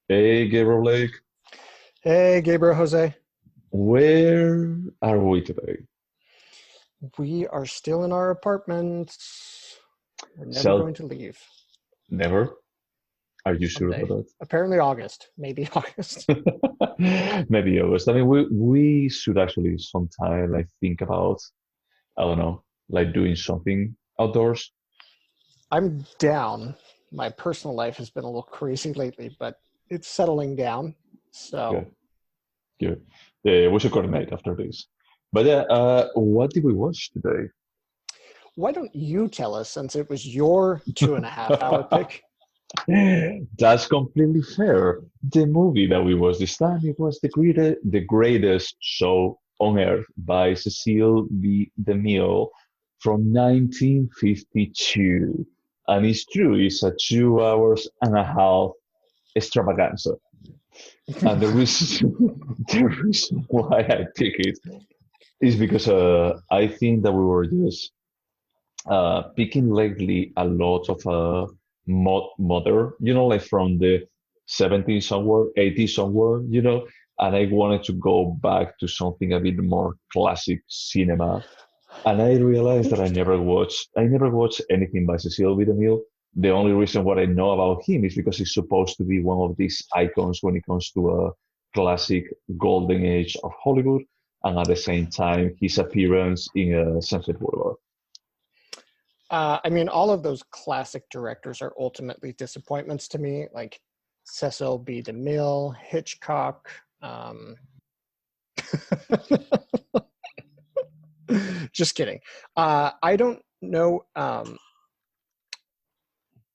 Hey, Gabriel Blake, Hey, Gabriel Jose. where are we today? We are still in our apartment. We're never So, going to leave. never? Are you sure Someday. about Apparently August. Maybe August. that? Maybe August. I mean, we should actually sometime like think about, I don't know, like doing something outdoors. I'm down. My personal life has been a little crazy lately, but it's settling down. So Good, good. Yeah, we should coordinate after this. But yeah, what did we watch today? why don't you tell us, since it was your 2.5 hour pick? That's completely fair. The movie that we watched this time, it was the greatest show on earth by Cecil B. DeMille from 1952. And it's true, it's a 2 hours and a half extravaganza. And the reason, the reason why I pick it is because I think that we were just picking lately a lot of modern, like from the 70s onward, 80s onward, and I wanted to go back to something a bit more classic cinema. And I realized that Interesting. I never watched anything by Cecil B. DeMille. The only reason what I know about him is because he's supposed to be one of these icons when it comes to a classic golden age of Hollywood, and at the same time, his appearance in Sunset Boulevard. I mean, all of those classic directors are ultimately disappointments to me, like Cecil B. DeMille, Hitchcock. Just kidding. I don't know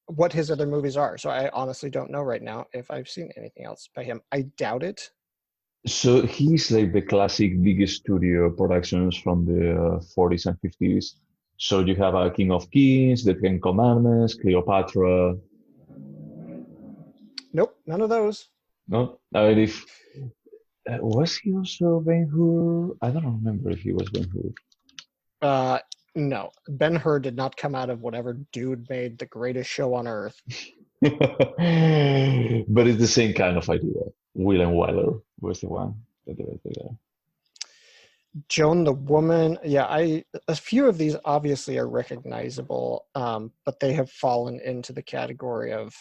what his other movies are, so I honestly don't know right now if I've seen anything else by him. I doubt it. So he's like the classic big studio productions from the 40s and 50s. So you have King of Kings, The Ten Commandments, Cleopatra. Nope, none of those. No, I mean, if was he also Ben Hur? I don't remember if he was Ben Hur. Uh, no, Ben Hur did not come out of whatever dude made the greatest show on earth. But it's the same kind of idea. William Wyler was the one that directed that. Joan the Woman. Yeah, I a few of these obviously are recognizable, but they have fallen into the category of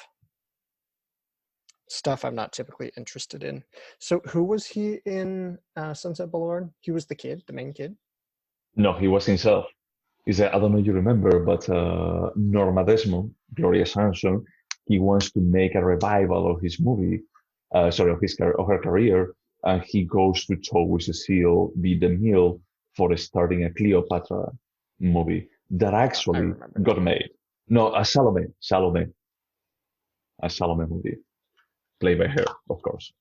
stuff I'm not typically interested in. So, who was he in Sunset Boulevard? He was the kid, the main kid. No, he was himself. I don't know if you remember, but Norma Desmond, Gloria Swanson, he wants to make a revival of his movie, sorry, of her career, and he goes to talk with Cecile B. DeMille for starting a Cleopatra movie that I actually remember got now. made. No, a Salome movie, played by her, of course.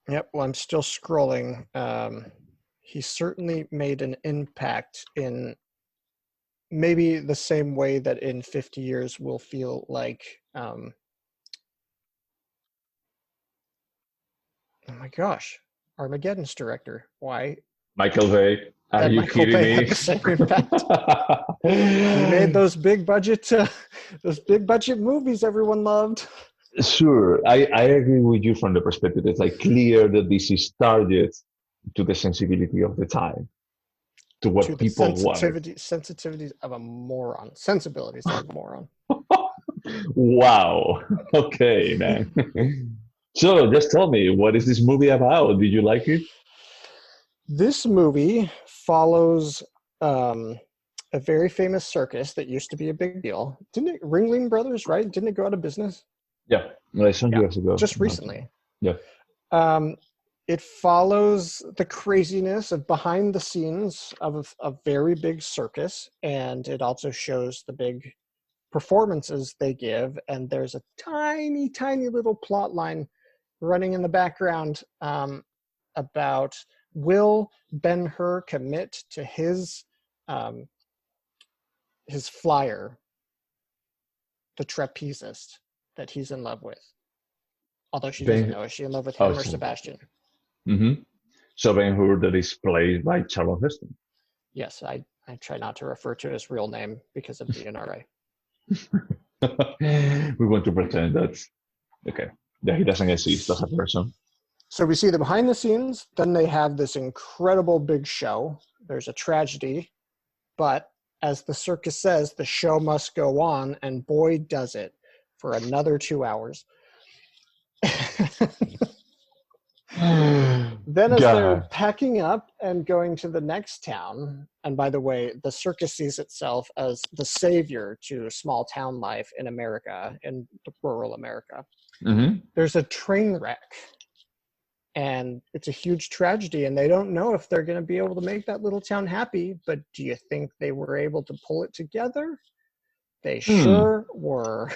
Yep. Well, I'm still scrolling. He certainly made an impact in maybe the same way that in 50 years we'll feel like, oh my gosh, Armageddon's director. Why? Michael Bay, are That you Michael kidding Bay me? had the same impact. He made those big budget movies everyone loved. Sure, I agree with you from the perspective. It's like clear that this is target to the sensibility of the time, to To what the people wanted. sensitivities of a moron, sensibilities of a moron. Wow. Okay, man. So just tell me, what is this movie about? Did you like it? This movie follows um, a very famous circus that used to be a big deal. Didn't it? Ringling Brothers, right? Didn't it go out of business? Yeah, like some Yeah, years ago. just recently. Yeah. Um, it follows the craziness of behind the scenes of a very big circus, and it also shows the big performances they give. And there's a tiny, tiny little plot line running in the background about will Ben Hur commit to um, his flyer, the trapezist that he's in love with. Although she doesn't Ben, know, is she in love with oh, him or so, Sebastian? so Ben Hur that is played by Charles Heston. Yes, I try not to refer to his real name because of the NRA. We want to pretend that. Okay. Yeah, he doesn't exist as a person. So we see the behind the scenes, then they have this incredible big show. There's a tragedy, but as the circus says, the show must go on, and boy does it for another 2 hours. Then as they're God. packing up and going to the next town, and by the way, the circus sees itself as the savior to small town life in America, in rural America. Hmm. There's a train wreck, and it's a huge tragedy, and they don't know if they're going to be able to make that little town happy, but do you think they were able to pull it together? They Hmm. sure were.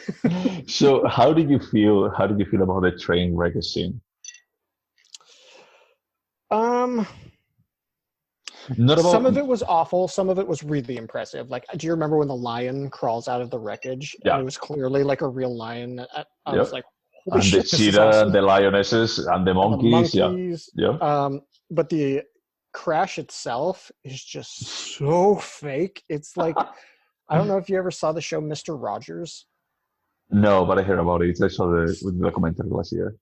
So how did you feel? How did you feel about the train wreck scene? um Not some about. of it was awful, some of it was really impressive. Like, do you remember when the lion crawls out of the wreckage and Yeah. it was clearly like a real lion? I was Yep. like, holy And the shit, this is cheetah, awesome. and the lionesses, and the And the monkeys. Yeah. monkeys. Yeah. But the crash itself is just so fake. It's like, I don't know if you ever saw the show Mr. Rogers. No, but I heard about it. I saw the documentary last year.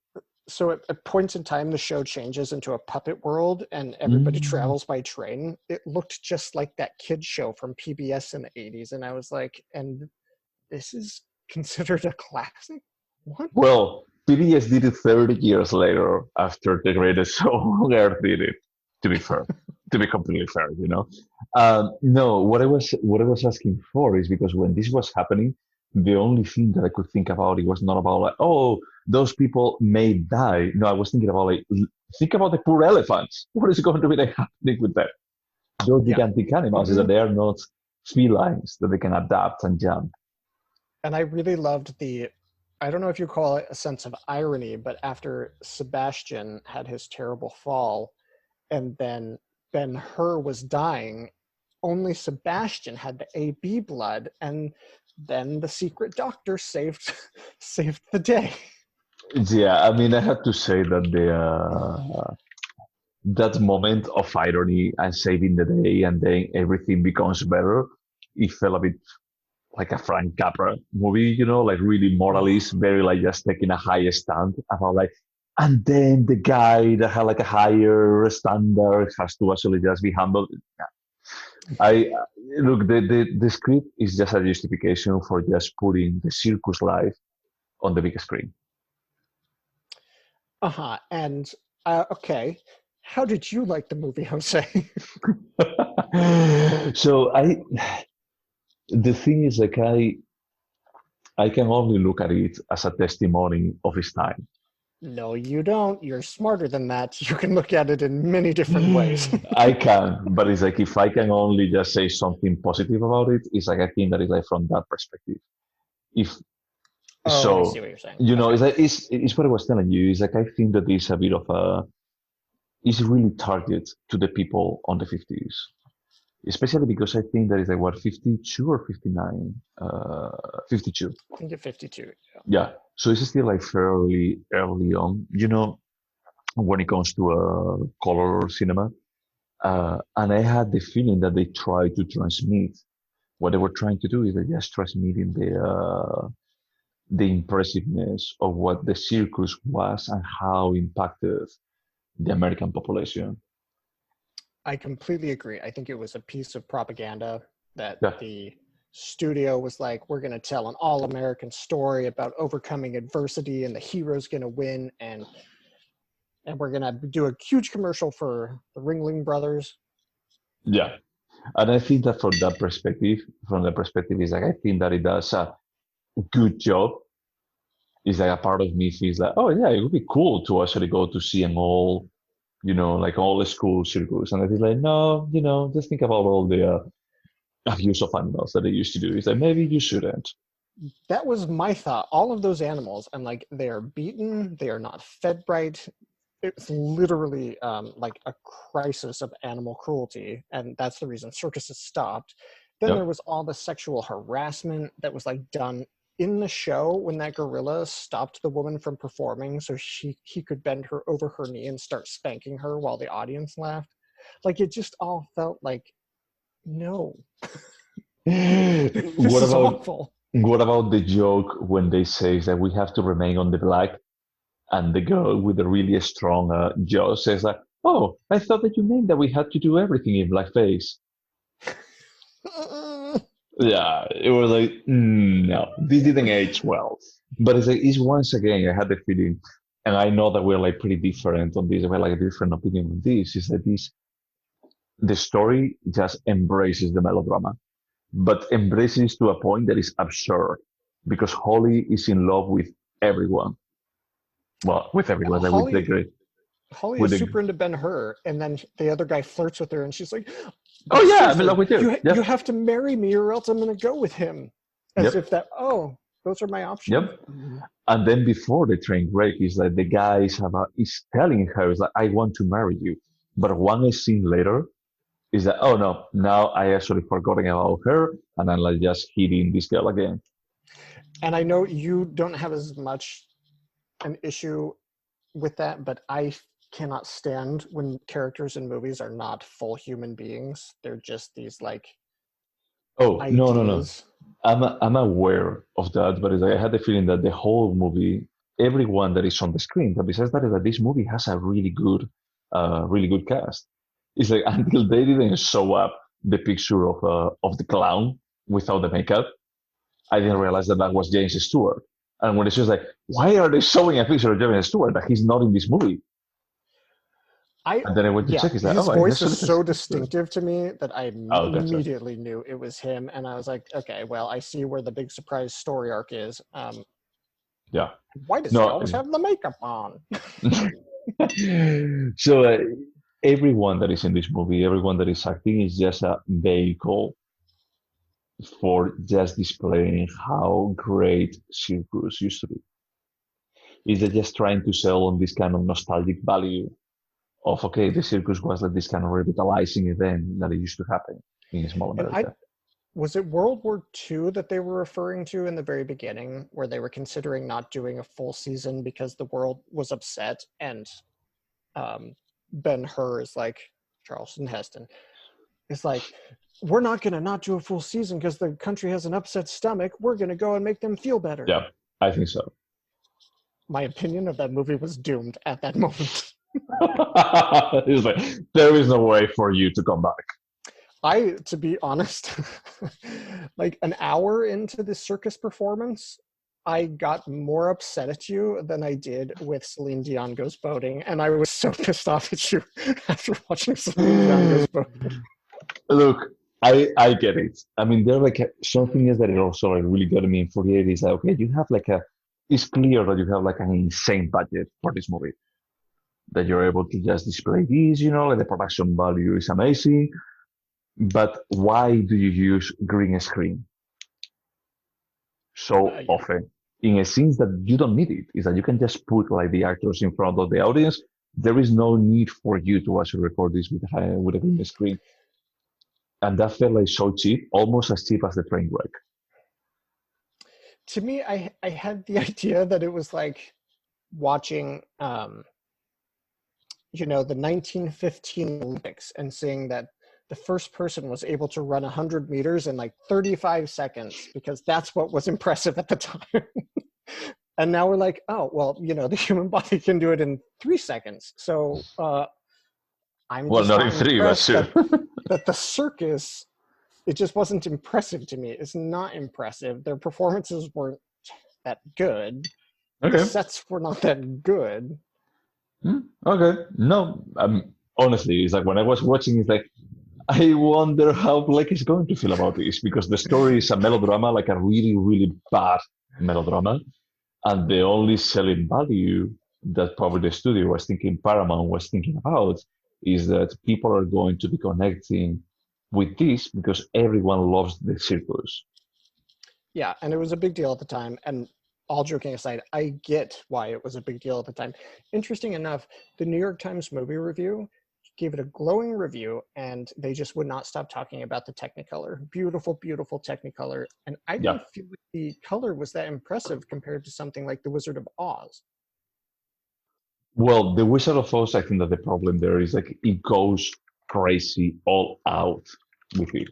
So at points in time, the show changes into a puppet world and everybody Mm. travels by train. It looked just like that kid show from PBS in the 80s. And I was like, and this is considered a classic? What? Well, PBS did it 30 years later after the greatest show on earth did it. To be fair, to be completely fair, you know. No, what I was asking for is because when this was happening, the only thing that I could think about it was not about like, oh, those people may die. No, I was thinking about like, think about the poor elephants. What is going to be like happening with them? Those Yeah. gigantic animals is Hmm. that they are not felines that they can adapt and jump. And I really loved I don't know if you call it a sense of irony, but after Sebastian had his terrible fall and then Ben Hur was dying, only Sebastian had the AB blood, and then the secret doctor saved saved the day. Yeah, I mean, I have to say that that moment of irony and saving the day and then everything becomes better, it felt a bit like a Frank Capra movie, like really moralist, very like just taking a higher stand about like, and then the guy that had like a higher standard has to actually just be humble. I look, the script is just a justification for just putting the circus life on the big screen. Uh-huh. And okay, how did you like the movie, Jose? So the thing is like I can only look at it as a testimony of his time. No, you don't. You're smarter than that. You can look at it in many different ways. I can, but it's like if I can only just say something positive about it, it's like I think that is like from that perspective. If Oh, I see so, what you're saying. it's Okay. like it's what I was telling you. It's like I think that it's a bit of a is really targeted to the people on the 50s, especially because I think that is like what 52 or 59, 52. I think at 52. Yeah. Yeah, so it's still like fairly early on, when it comes to color cinema. And I had the feeling that they tried to transmit what they were trying to do is they just transmitting the impressiveness of what the circus was and how impacted the American population. I completely agree. I think it was a piece of propaganda that Yeah, the studio was like, we're going to tell an all American story about overcoming adversity and the hero's going to win. And we're going to do a huge commercial for the Ringling Brothers. yeah, and I think that from the perspective is like I think that it does a good job. Is like a part of me feels like, oh yeah, it would be cool to actually go to see an all, like all the school circus, and it's like, no, just think about all the abuse of animals that they used to do. It's like maybe you shouldn't. That was my thought. All of those animals, I'm like, they are beaten, they are not fed right. It's literally like a crisis of animal cruelty, and that's the reason circuses stopped. Then there Yep. was all the sexual harassment that was like done in the show when that gorilla stopped the woman from performing so he could bend her over her knee and start spanking her while the audience laughed. Like, it just all felt like, no, this What is about awful. What about the joke when they say that we have to remain on the black, and the girl with the really strong jaw says like, "Oh, I thought that you meant that we had to do everything in blackface." Yeah, it was like, no, this didn't age well. But it's once again, I had the feeling, and I know that we're like pretty different on this. We're like a different opinion on this. Is that the story just embraces the melodrama, but embraces to a point that is absurd because Holly is in love with everyone. Well, with Yeah, everyone, like with the great, Holly with is the. super into Ben-Hur, and then the other guy flirts with her, and she's like, Oh "But yeah, I'm in love seriously, with you. you Yep, have to marry me, or else I'm going to go with him." As yep, if that, oh, those are my options. yep. And then before the train wreck, is like the guy is telling her, is like, I want to marry you. But one scene later is that, oh no, now I actually forgotten about her and I'm like just hitting this girl again. And I know you don't have as much an issue with that, but I cannot stand when characters in movies are not full human beings. They're just these like Oh, no, no, no. ideas. I'm aware of that, but it's like I had the feeling that the whole movie, everyone that is on the screen, but besides that, is that this movie has a really good cast. It's like until they didn't show up the picture of the clown without the makeup, I didn't realize that that was James Stewart. And when it's just like, why are they showing a picture of James Stewart that he's not in this movie? And then I went to Yeah, check. It's like, his oh, I voice is actually so James Stewart. distinctive to me that I Oh, gotcha. immediately knew it was him, and I was like, okay, well, I see where the big surprise story arc is. Yeah. Why does he No. always have the makeup on? So everyone that is in this movie, everyone that is acting, is just a vehicle for just displaying how great circus used to be. Is they just trying to sell on this kind of nostalgic value of okay, the circus was like this kind of revitalizing event that it used to happen in small And I America. was it World War II that they were referring to in the very beginning, where they were considering not doing a full season because the world was upset, and um, Ben-Hur is like Charleston Heston is like, we're not going to not do a full season because the country has an upset stomach. We're going to go and make them feel better. Yeah, I think so. My opinion of that movie was doomed at that moment. It was like there is no way for you to come back. To be honest, like an hour into this circus performance, I got more upset at you than I did with Celine Dion Goes Boating, and I was so pissed off at you after watching Celine Dion Goes Boating. Look, I get it. I mean, there like something is that it also like really got me in 48 is like okay, you have like a. It's clear that you have like an insane budget for this movie. That you're able to just display these, like the production value is amazing. But why do you use green screen so Yeah. often? In a sense that you don't need it, is that you can just put like the actors in front of the audience. There is no need for you to actually record this with a green screen. And that felt like so cheap, almost as cheap as the train wreck. To me, I had the idea that it was like watching the 1915 Olympics and seeing that the first person was able to run 100 meters in like 35 seconds because that's what was impressive at the time. And now we're like, oh, well, the human body can do it in 3 seconds. So I'm Well, just not in not three, but impressed two. that the circus, it just wasn't impressive to me. It's not impressive. Their performances weren't that good. The Okay. sets were not that good. Okay. No, honestly, it's like when I was watching, it's like I wonder how Blake is going to feel about this because the story is a melodrama, like a really, really bad melodrama. And the only selling value that probably the studio was thinking, Paramount was thinking about, is that people are going to be connecting with this because everyone loves the circus. Yeah, and it was a big deal at the time. And all joking aside, I get why it was a big deal at the time. Interesting enough, the New York Times Movie Review gave it a glowing review, and they just would not stop talking about the Technicolor. Beautiful, beautiful Technicolor. And I Yeah. didn't feel like the color was that impressive compared to something like The Wizard of Oz. Well, the Wizard of Oz, I think that the problem there is like it goes crazy all out with it.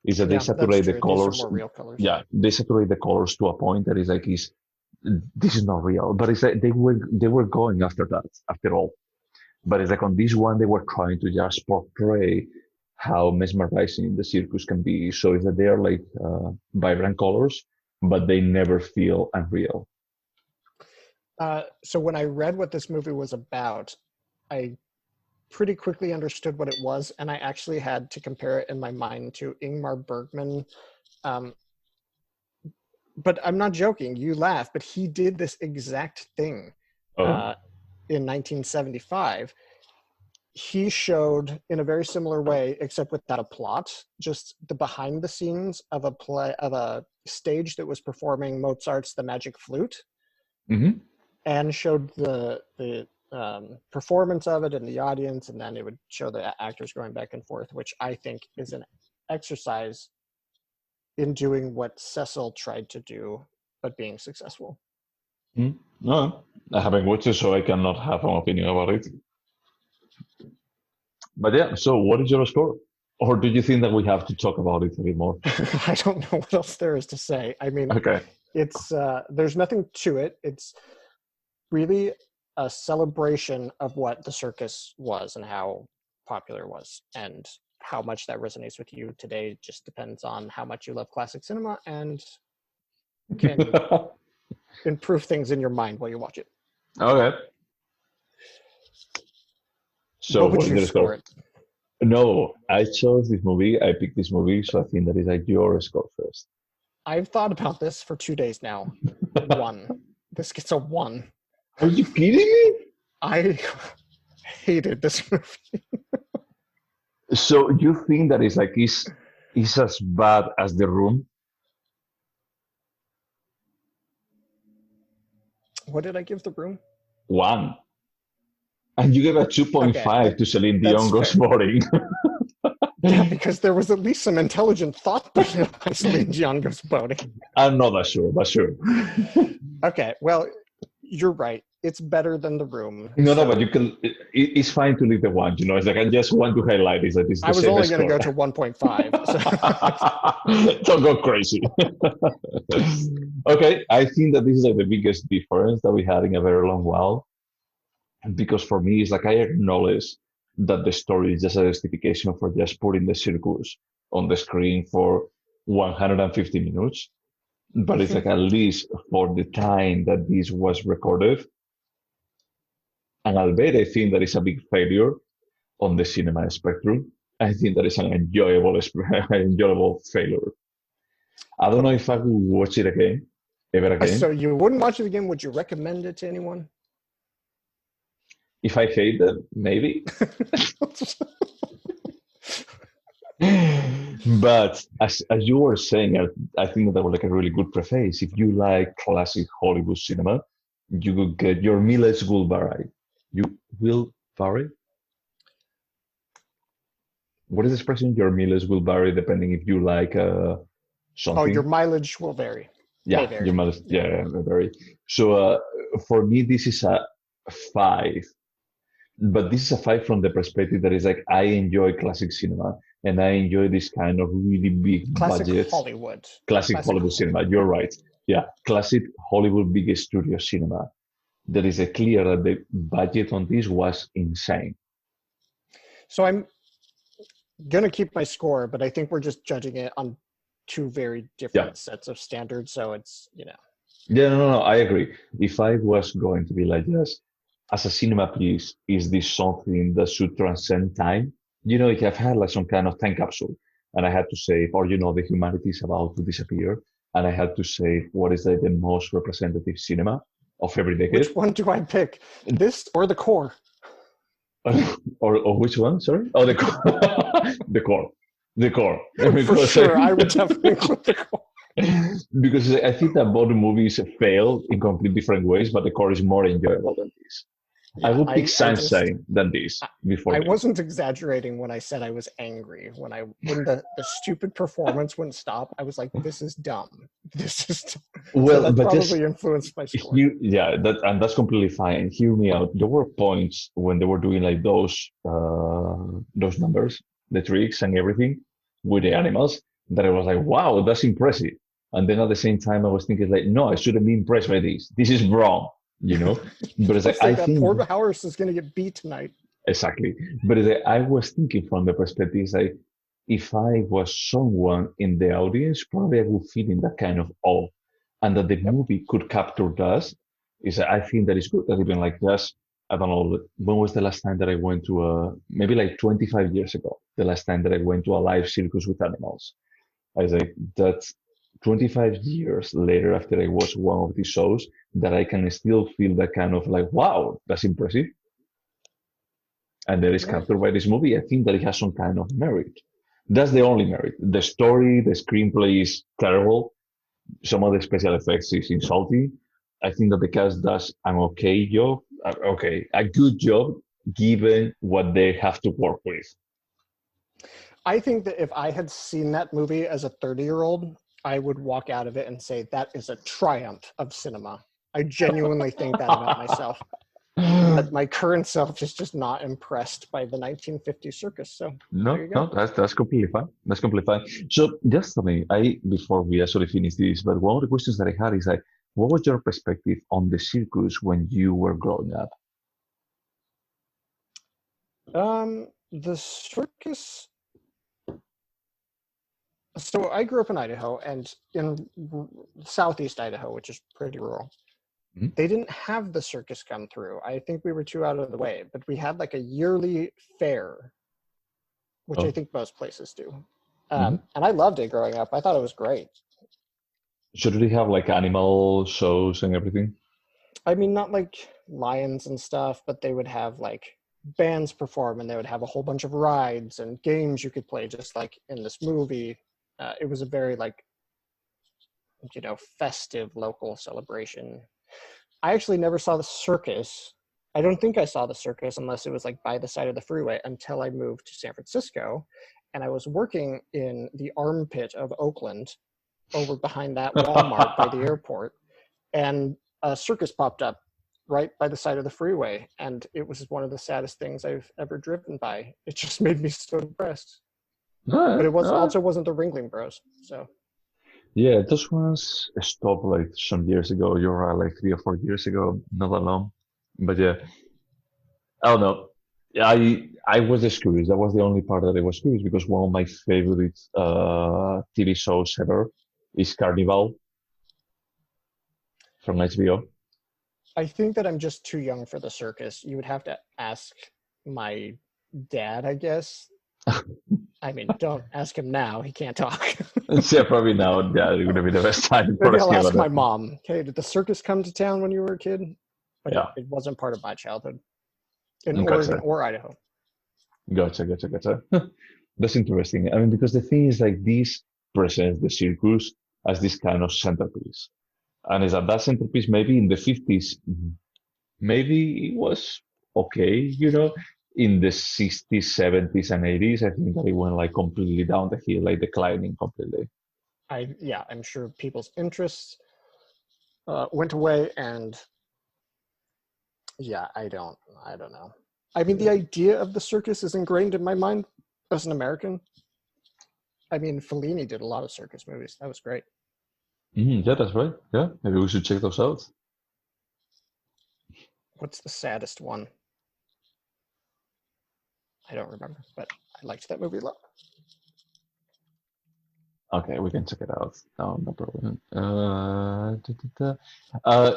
is that they Yeah, that's saturate the true. These are colors. more real colors. Yeah, they saturate the colors to a point that is like this is not real. But it's like they were going after that after all. But it's like on this one they were trying to just portray how mesmerizing the circus can be. So it's that they are like vibrant colors, but they never feel unreal. So when I read what this movie was about, I pretty quickly understood what it was, and I actually had to compare it in my mind to Ingmar Bergman. But I'm not joking. You laugh, but he did this exact thing Oh. In 1975. He showed in a very similar way, except without a plot, just the behind the scenes of a stage that was performing Mozart's The Magic Flute, Mm-hmm. and showed the performance of it in the audience, and then it would show the actors going back and forth, which I think is an exercise in doing what Cecil tried to do, but being successful. No, I haven't watched it, so I cannot have an opinion about it. But yeah, so what is your score? Or do you think that we have to talk about it a bit more? I don't know what else there is to say. I mean, Okay. it's there's nothing to it. It's really a celebration of what the circus was and how popular it was, and how much that resonates with you today just depends on how much you love classic cinema and can improve things in your mind while you watch it. Okay. So what would you score it? No, I chose this movie. I picked this movie, so I think that is like your score first. I've thought about this for 2 days now. 1. This gets a 1. Are you kidding me? I hated this movie. So you think that it's as bad as The Room? What did I give The Room? 1. And you gave a 2.5 to Celine Dion Goes Boring. Yeah, because there was at least some intelligent thought behind Celine Dion Goes Boring. I'm not that sure, but sure. Okay, well, you're right. It's better than The Room. No, but you can. It's fine to leave the 1. You know, it's like I just want to highlight is that it's the I was same only going to go score. to 1.5. So. Don't go crazy. Okay, I think that this is like the biggest difference that we had in a very long while. Because for me, it's like I acknowledge that the story is just a justification for just putting the circus on the screen for 150 minutes. But it's like at least for the time that this was recorded. And albeit I think that is a big failure on the cinema spectrum, I think that is an enjoyable failure. I don't know if I will watch it again, ever again. So you wouldn't watch it again? Would you recommend it to anyone? If I hate it, maybe. But as you were saying, I think that was like a really good preface. If you like classic Hollywood cinema, you could get your mileage will vary. You will vary? What is the expression? Your mileage will vary depending if you like something. Oh, your mileage will vary. Yeah, vary. your mileage, yeah, vary. So for me, this is a 5. But this is a 5 from the perspective that is like I enjoy classic cinema and I enjoy this kind of really big classic budget Hollywood. Classic Hollywood cinema. You're right. Yeah, classic Hollywood big studio cinema. There is a clear that the budget on this was insane. So I'm gonna keep my score, but I think we're just judging it on 2 very different sets of standards. So it's Yeah, no, I agree. If I was going to be like, yes, as a cinema piece, is this something that should transcend time? You know, if I've had like some kind of time capsule and I had to say, or the humanity is about to disappear, and I had to say what is the most representative cinema of every decade. Which one do I pick? This or The Core? or which one? Sorry? Oh, the core. The core. The core. For sure, I would definitely include The Core. Because I think that both movies fail in complete different ways, but The Core is more enjoyable than this. Yeah, I would pick Sunshine than this before. I wasn't exaggerating when I said I was angry. When the stupid performance wouldn't stop, I was like, "This is dumb. This is." Dumb. Well, so that but probably influenced my score. That's completely fine. Hear me out. There were points when they were doing like those numbers, the tricks and everything with the animals, that I was like, wow, that's impressive. And then at the same time, I was thinking like, no, I shouldn't be impressed by this. This is wrong, you know. But it's Looks like like I that think poor horse is going to get beat tonight. exactly. But it's like, I was thinking from the perspective like, if I was someone in the audience, probably I would feel in that kind of awe, and that the Yep. movie could capture that. Is I think that is good. That even like just I don't know when was the last time that I went to a maybe like 25 years ago. The last time that I went to a live circus with animals. I was like that's 25 years later after I watched one of these shows that I can still feel that kind of like wow, that's impressive, and that is Yeah. captured by this movie. I think that it has some kind of merit. That's the only merit. The story, the screenplay is terrible. Some of the special effects is insulting. I think that the cast does an okay job. A good job given what they have to work with. I think that if I had seen that movie as a 30-year-old, I would walk out of it and say that is a triumph of cinema. I genuinely think that about myself. But my current self is just not impressed by the 1950s circus. So there No, you go. no, that's completely fine. That's completely fine. So just tell me, I before we actually finish this, but one of the questions that I had is like, what was your perspective on the circus when you were growing up? The circus. So I grew up in Idaho, and in southeast Idaho, which is pretty rural. Mhm. They didn't have the circus come through. I think we were too out of the way, but we had like a yearly fair, which I Oh, think most places do. mhm. And I loved it growing up. I thought it was great. So do they have like animal shows and everything? I mean, not like lions and stuff, but they would have like bands perform, and they would have a whole bunch of rides and games you could play, just like in this movie. It was a very like, festive local celebration. I actually never saw the circus. I don't think I saw the circus unless it was like by the side of the freeway until I moved to San Francisco, and I was working in the armpit of Oakland over behind that Walmart by the airport, and a circus popped up right by the side of the freeway, and it was one of the saddest things I've ever driven by. It just made me so depressed. But Alright, it was alright. also wasn't the Ringling Bros. So Yeah, those ones stopped like some years ago. You're right, like 3 or 4 years ago, not that long. But yeah, I don't know. I was just curious. That was the only part that I was curious because one of my favorite TV shows ever is Carnival from HBO. I think that I'm just too young for the circus. You would have to ask my dad, I guess. I mean, don't ask him now. He can't talk. Yeah, probably now. Yeah, it's gonna be the best time for Maybe us I'll here. ask my mom. Okay, did the circus come to town when you were a kid? But it, Yeah, it wasn't part of my childhood in Oregon gotcha, or Idaho. gotcha. That's interesting. I mean, because the thing is like this presents the circus as this kind of centerpiece. And is that centerpiece maybe in the 50s, maybe it was okay, in the 60s, 70s, and 80s, I think that it went like completely down the hill, like declining completely. I'm sure people's interests went away, and yeah, I don't know. I mean, the Yeah. idea of the circus is ingrained in my mind as an American. I mean, Fellini did a lot of circus movies. That was great. Yeah, that's right. Yeah, maybe we should check those out. What's the saddest one? I don't remember, but I liked that movie a lot. Okay, we can check it out. No problem.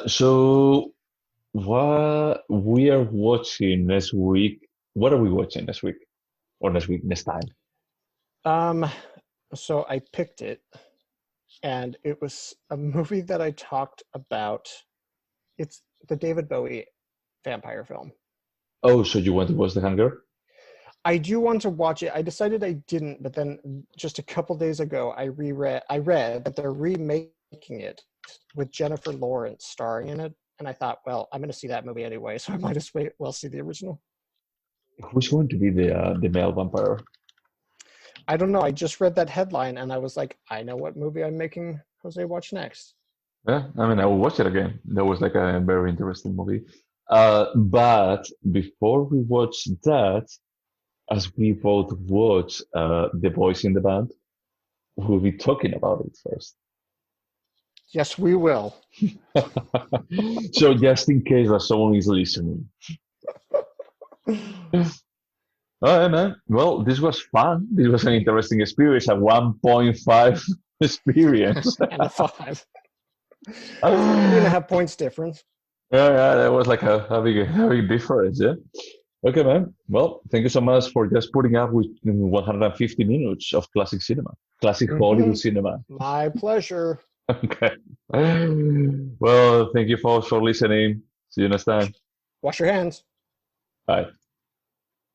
So what we are watching next week? What are we watching next week? Or next time? Um, so I picked it, and it was a movie that I talked about. It's the David Bowie vampire film. Oh, so you want to watch The Hunger? I do want to watch it. I decided I didn't, but then just a couple days ago, I read that they're remaking it with Jennifer Lawrence starring in it, and I thought, well, I'm going to see that movie anyway, so I might as well see the original. Who's going to be the male vampire? I don't know. I just read that headline, and I was like, I know what movie I'm making Jose watch next. Yeah, I mean, I will watch it again. That was like a very interesting movie. But before we watch that, as we both watch The Boys in the Band, we'll be talking about it first. Yes, we will. So just in case that someone is listening. All right, man. Well, this was fun. This was an interesting experience. A 1.5 experience. And a 5. So 3.5 points difference. Yeah, that was like a big difference. Yeah. Okay, man. Well, thank you so much for just putting up with 150 minutes of classic cinema, classic Hollywood cinema. My pleasure. Okay. Well, thank you folks for listening. See you next time. Wash your hands. Bye.